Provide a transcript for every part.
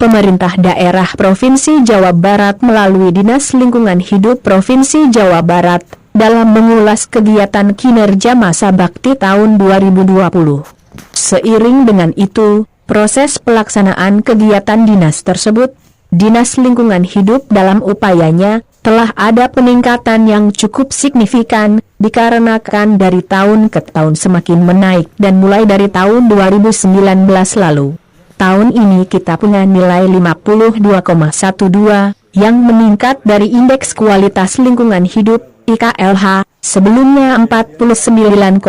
pemerintah daerah Provinsi Jawa Barat melalui Dinas Lingkungan Hidup Provinsi Jawa Barat dalam mengulas kegiatan kinerja masa bakti tahun 2020. Seiring dengan itu, proses pelaksanaan kegiatan dinas tersebut, Dinas Lingkungan Hidup dalam upayanya telah ada peningkatan yang cukup signifikan dikarenakan dari tahun ke tahun semakin menaik dan mulai dari tahun 2019 lalu. Tahun ini kita punya nilai 52,12 yang meningkat dari Indeks Kualitas Lingkungan Hidup IKLH sebelumnya 49,34.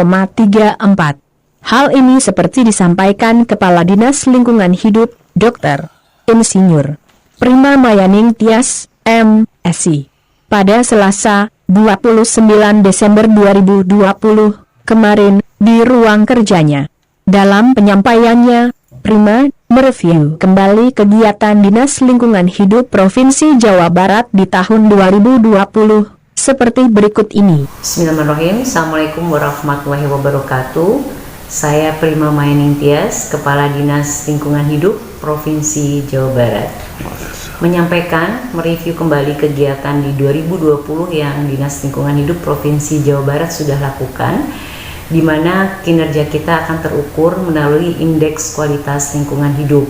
Hal ini seperti disampaikan Kepala Dinas Lingkungan Hidup, Dr. Insinyur Prima Mayaning Tias, M.Si. pada Selasa, 29 Desember 2020, kemarin, di ruang kerjanya. Dalam penyampaiannya, Prima mereview kembali kegiatan Dinas Lingkungan Hidup Provinsi Jawa Barat di tahun 2020, seperti berikut ini. Bismillahirrahmanirrahim. Assalamualaikum warahmatullahi wabarakatuh. Saya Prima Mayaning Tias, Kepala Dinas Lingkungan Hidup Provinsi Jawa Barat, menyampaikan mereview kembali kegiatan di 2020 yang Dinas Lingkungan Hidup Provinsi Jawa Barat sudah lakukan, di mana kinerja kita akan terukur melalui Indeks Kualitas Lingkungan Hidup.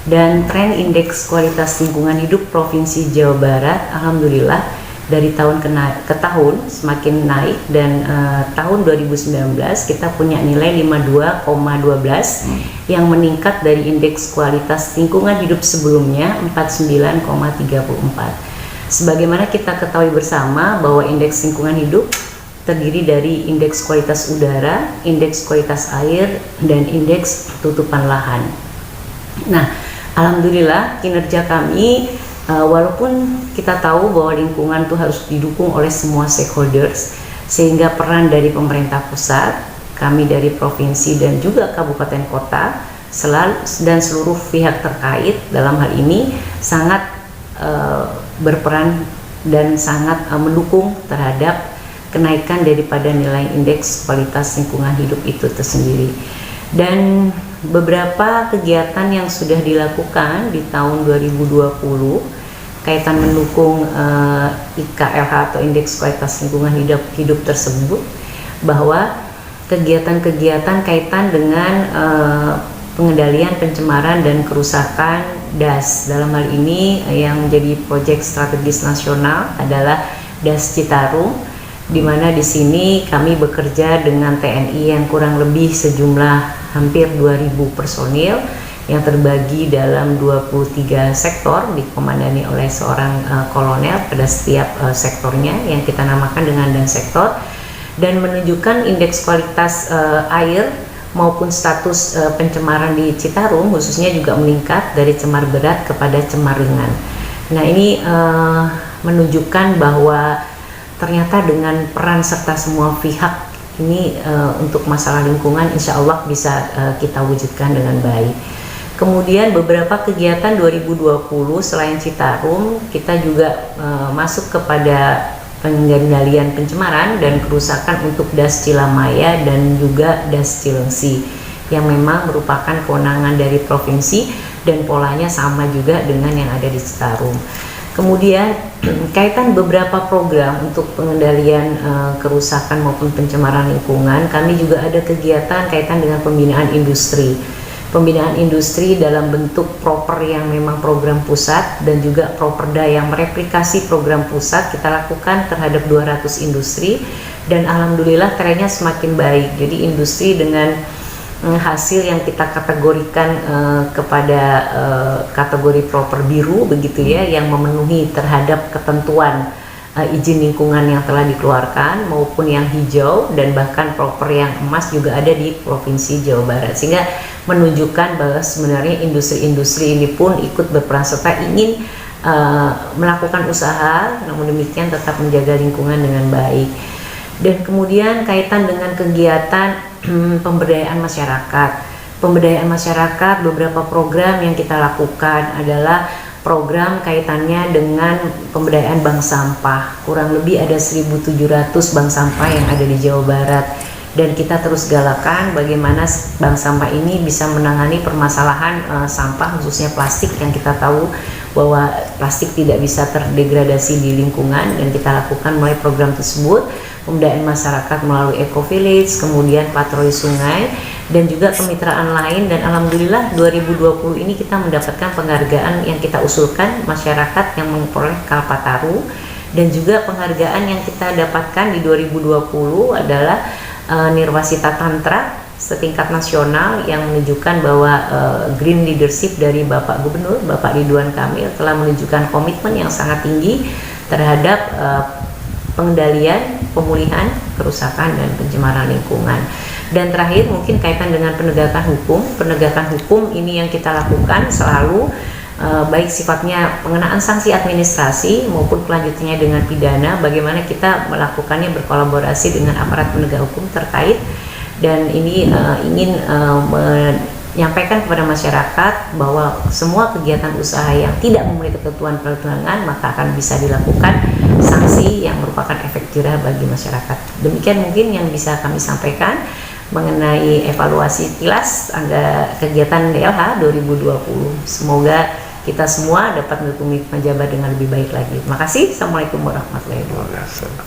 Dan tren Indeks Kualitas Lingkungan Hidup Provinsi Jawa Barat, alhamdulillah, dari tahun ke tahun semakin naik, dan tahun 2019 kita punya nilai 52,12 yang meningkat dari Indeks Kualitas Lingkungan Hidup sebelumnya 49,34. Sebagaimana kita ketahui bersama bahwa Indeks Lingkungan Hidup terdiri dari Indeks Kualitas Udara, Indeks Kualitas Air, dan Indeks Tutupan Lahan. Nah, alhamdulillah kinerja kami, walaupun kita tahu bahwa lingkungan itu harus didukung oleh semua stakeholders, sehingga peran dari pemerintah pusat, kami dari provinsi dan juga kabupaten kota dan seluruh pihak terkait dalam hal ini sangat berperan dan sangat mendukung terhadap kenaikan daripada nilai Indeks Kualitas Lingkungan Hidup itu tersendiri. Dan beberapa kegiatan yang sudah dilakukan di tahun 2020 kaitan mendukung IKLH atau Indeks Kualitas Lingkungan Hidup tersebut, bahwa kegiatan-kegiatan kaitan dengan pengendalian pencemaran dan kerusakan DAS, dalam hal ini yang menjadi proyek strategis nasional adalah DAS Citarum, di mana di sini kami bekerja dengan TNI yang kurang lebih sejumlah hampir 2.000 personil yang terbagi dalam 23 sektor, dikomandani oleh seorang kolonel pada setiap sektornya yang kita namakan dengan dan sektor, dan menunjukkan indeks kualitas air maupun status pencemaran di Citarum khususnya juga meningkat dari cemar berat kepada cemar ringan. Nah, ini menunjukkan bahwa ternyata dengan peran serta semua pihak ini untuk masalah lingkungan insya Allah bisa kita wujudkan dengan baik. Kemudian beberapa kegiatan 2020 selain Citarum, kita juga masuk kepada pengendalian pencemaran dan kerusakan untuk DAS Cilamaya dan juga DAS Cilengsi, yang memang merupakan kewenangan dari provinsi dan polanya sama juga dengan yang ada di Citarum. Kemudian kaitan beberapa program untuk pengendalian kerusakan maupun pencemaran lingkungan, kami juga ada kegiatan kaitan dengan pembinaan industri. Pembinaan industri dalam bentuk proper yang memang program pusat dan juga properda yang mereplikasi program pusat kita lakukan terhadap 200 industri, dan alhamdulillah trennya semakin baik. Jadi industri dengan hasil yang kita kategorikan kepada kategori proper biru begitu ya, yang memenuhi terhadap ketentuan izin lingkungan yang telah dikeluarkan, maupun yang hijau dan bahkan proper yang emas juga ada di Provinsi Jawa Barat, sehingga menunjukkan bahwa sebenarnya industri-industri ini pun ikut berperan serta ingin melakukan usaha, namun demikian tetap menjaga lingkungan dengan baik. Dan kemudian kaitan dengan kegiatan pemberdayaan masyarakat. Pemberdayaan masyarakat, beberapa program yang kita lakukan adalah program kaitannya dengan pemberdayaan bank sampah. Kurang lebih ada 1.700 bank sampah yang ada di Jawa Barat, dan kita terus galakan bagaimana bank sampah ini bisa menangani permasalahan sampah khususnya plastik, yang kita tahu bahwa plastik tidak bisa terdegradasi di lingkungan, dan kita lakukan mulai program tersebut, pemberdayaan masyarakat melalui Eco Village, kemudian patroli sungai, dan juga kemitraan lain. Dan alhamdulillah 2020 ini kita mendapatkan penghargaan yang kita usulkan masyarakat yang memperoleh Kalpataru, dan juga penghargaan yang kita dapatkan di 2020 adalah Nirwasita Tantra setingkat nasional, yang menunjukkan bahwa green leadership dari Bapak Gubernur, Bapak Ridwan Kamil, telah menunjukkan komitmen yang sangat tinggi terhadap pengendalian, pemulihan, kerusakan, dan pencemaran lingkungan. Dan terakhir mungkin kaitan dengan penegakan hukum ini yang kita lakukan selalu, baik sifatnya pengenaan sanksi administrasi maupun kelanjutannya dengan pidana, bagaimana kita melakukannya berkolaborasi dengan aparat penegak hukum terkait. Dan ini ingin menyampaikan kepada masyarakat bahwa semua kegiatan usaha yang tidak memenuhi ketentuan perundangan maka akan bisa dilakukan sanksi yang merupakan efek jerah bagi masyarakat. Demikian mungkin yang bisa kami sampaikan mengenai evaluasi kilas kegiatan DLH 2020. Semoga kita semua dapat mendukung penjabat dengan lebih baik lagi. Terima kasih. Assalamualaikum warahmatullahi wabarakatuh.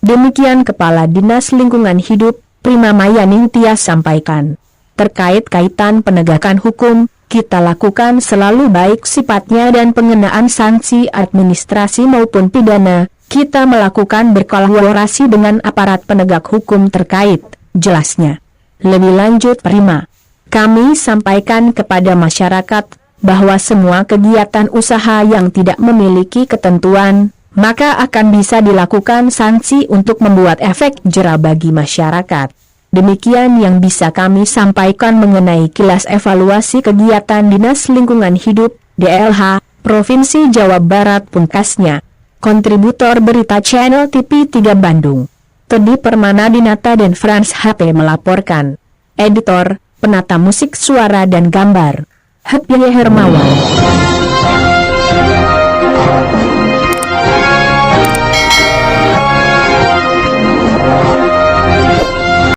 Demikian Kepala Dinas Lingkungan Hidup Prima Mayaning Tias sampaikan. Terkait kaitan penegakan hukum, kita lakukan selalu baik sifatnya dan pengenaan sanksi administrasi maupun pidana, kita melakukan berkolaborasi dengan aparat penegak hukum terkait, jelasnya. Lebih lanjut Prima, kami sampaikan kepada masyarakat bahwa semua kegiatan usaha yang tidak memiliki ketentuan, maka akan bisa dilakukan sanksi untuk membuat efek jerah bagi masyarakat. Demikian yang bisa kami sampaikan mengenai kilas evaluasi kegiatan Dinas Lingkungan Hidup, DLH, Provinsi Jawa Barat pungkasnya. Kontributor Berita Channel TV 3 Bandung, Teddy Permana Dinata dan Frans HP melaporkan. Editor, penata musik suara dan gambar, Happy Hermawan.